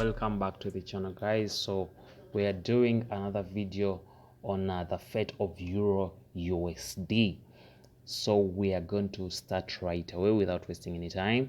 Welcome back to the channel, guys. So we are doing another video on the fate of euro USD. So we are going to start right away without wasting any time.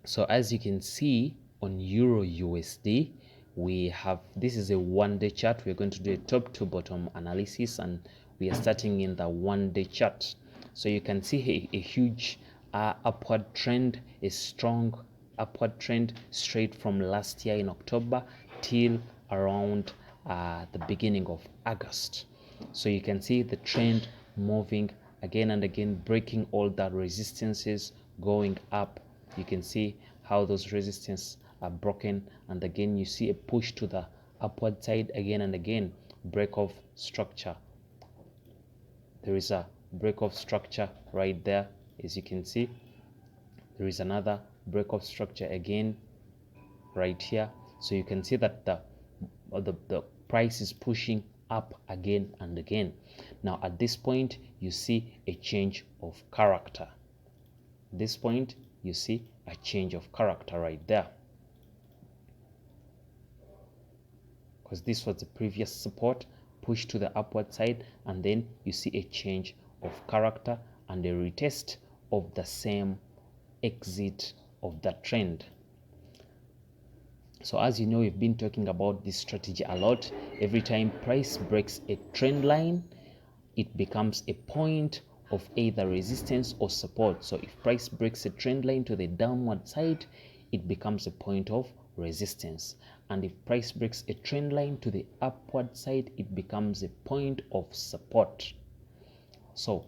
So as you can see on euro USD, we have, this is a one-day chart. We're going to do a top to bottom analysis, and we are starting in the one-day chart. So you can see a huge upward trend, a strong upward trend straight from last year in October till around the beginning of August. So you can see the trend moving again and again, breaking all the resistances, going up. You can see how those resistances are broken, and again you see a push to the upward side again and again, break of structure. There is a break of structure right there. As you can see, there is another break of structure again right here. So you can see that the price is pushing up again and again. Now at this point you see a change of character. At this point you see a change of character right there, because this was the previous support, push to the upward side, and then you see a change of character and a retest of the same exit of the trend. So as you know, we've been talking about this strategy a lot. Every time price breaks a trend line, it becomes a point of either resistance or support. So if price breaks a trend line to the downward side, it becomes a point of resistance, and if price breaks a trend line to the upward side, it becomes a point of support. So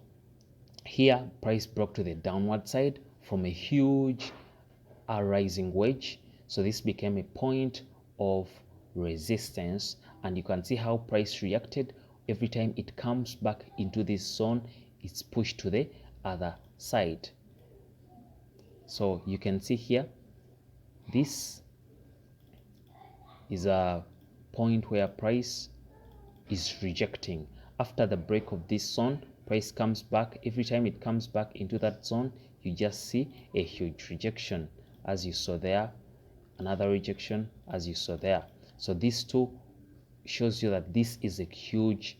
here price broke to the downward side from a huge rising wedge, so this became a point of resistance, and you can see how price reacted. Every time it comes back into this zone, it's pushed to the other side. So you can see here, this is a point where price is rejecting. After the break of this zone, price comes back. Every time it comes back into that zone, you just see a huge rejection, as you saw there, another rejection as you saw there. So these two shows you that this is a huge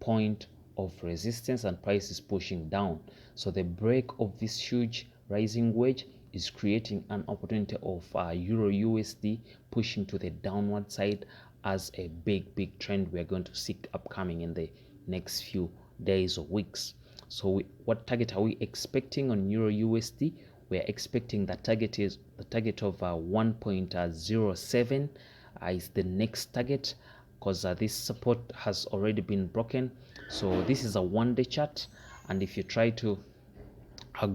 point of resistance and price is pushing down. So the break of this huge rising wedge is creating an opportunity of euro USD pushing to the downward side as a big trend we are going to see upcoming in the next few days or weeks. So what target are we expecting on euro USD? We are expecting the target is the target of 1.07 is the next target, because this support has already been broken. So this is a one-day chart, and if you try to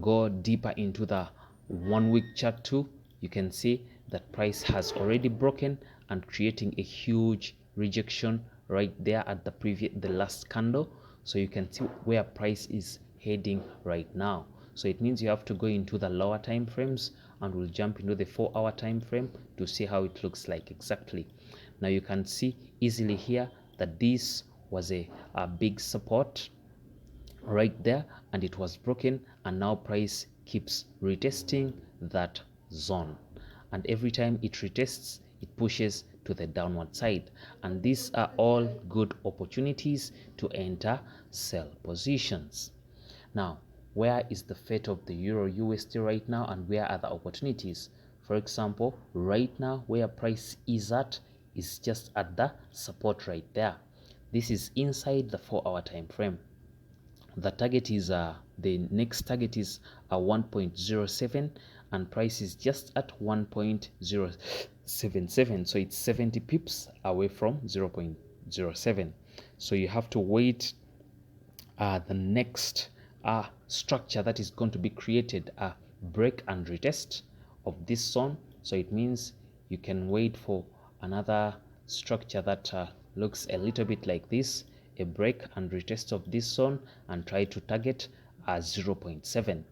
go deeper into the 1 week chart too, you can see that price has already broken and creating a huge rejection right there at the last candle. So you can see where price is heading right now. So it means you have to go into the lower time frames, and we'll jump into the 4-hour time frame to see how it looks like exactly. Now you can see easily here that this was a big support right there, and it was broken, and now price keeps retesting that zone, and every time it retests, it pushes to the downward side, and these are all good opportunities to enter sell positions. Now, where is the fate of the euro USD right now, and where are the opportunities? For example, right now where price is at is just at the support right there. This is inside the 4-hour time frame. The target is the next target is 1.07, and price is just at 1.077, so it's 70 pips away from 0.07. So you have to wait the next structure that is going to be created, a break and retest of this zone. So it means you can wait for another structure that looks a little bit like this, a break and retest of this zone, and try to target 0.7.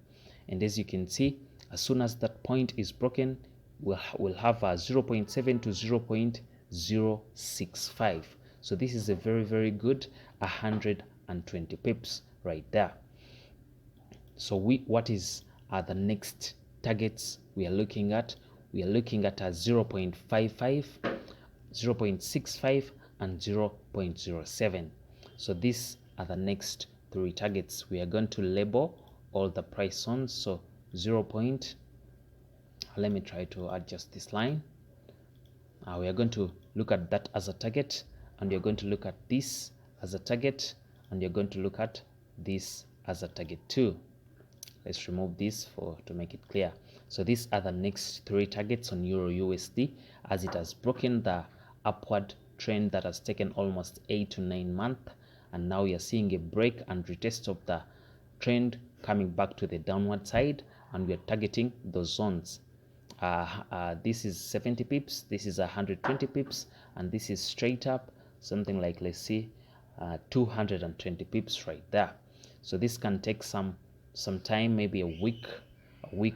And as you can see, as soon as that point is broken, we'll have 0.7 to 0.065. So this is a very good 120 pips right there. So what is the next targets we are looking at? we are looking at a 0.55, 0.65, and 0.07. So these are the next three targets. We are going to label all the price zones. So 0. Let me try to adjust this line. We are going to look at that as a target, and you're going to look at this as a target, and you're going to look at this as a target too. Let's remove this to make it clear. So these are the next three targets on Euro USD, as it has broken the upward trend that has taken almost 8 to 9 months, and now you're seeing a break and retest of the trend coming back to the downward side, and we are targeting those zones. This is 70 pips, this is 120 pips, and this is straight up something like, let's see, 220 pips right there. So this can take some time, maybe a week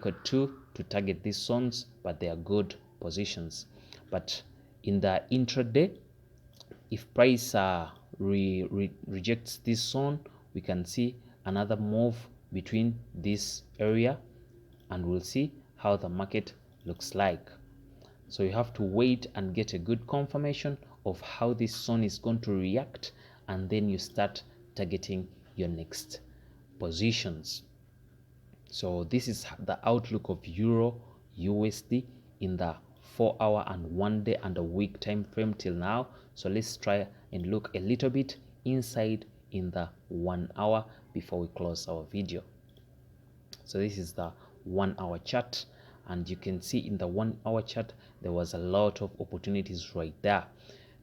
or two, to target these zones, but they are good positions. But in the intraday, if price rejects this zone, we can see another move between this area, and we'll see how the market looks like. So you have to wait and get a good confirmation of how this zone is going to react, and then you start targeting your next positions. So this is the outlook of Euro USD in the 4-hour and 1 day and a week time frame till now. So let's try and look a little bit inside in the 1 hour before we close our video. So this is the 1 hour chart, and you can see in the 1 hour chart there was a lot of opportunities right there.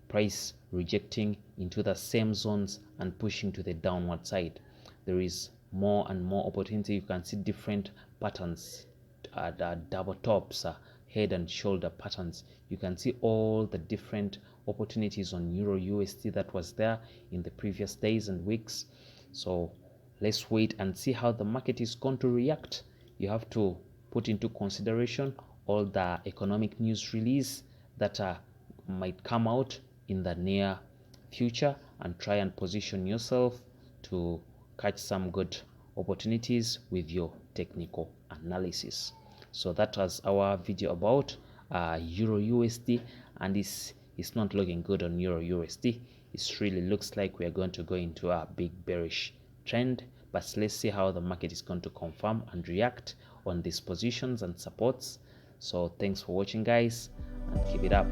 Price rejecting into the same zones and pushing to the downward side. There is more and more opportunity. You can see different patterns, the double tops, head and shoulder patterns. You can see all the different opportunities on Euro USD that was there in the previous days and weeks. So let's wait and see how the market is going to react. You have to put into consideration all the economic news release that might come out in the near future, and try and position yourself to catch some good opportunities with your technical analysis. So that was our video about Euro USD, and it's not looking good on Euro USD. It really looks like we are going to go into a big bearish trend, but let's see how the market is going to confirm and react on these positions and supports. So thanks for watching, guys, and keep it up.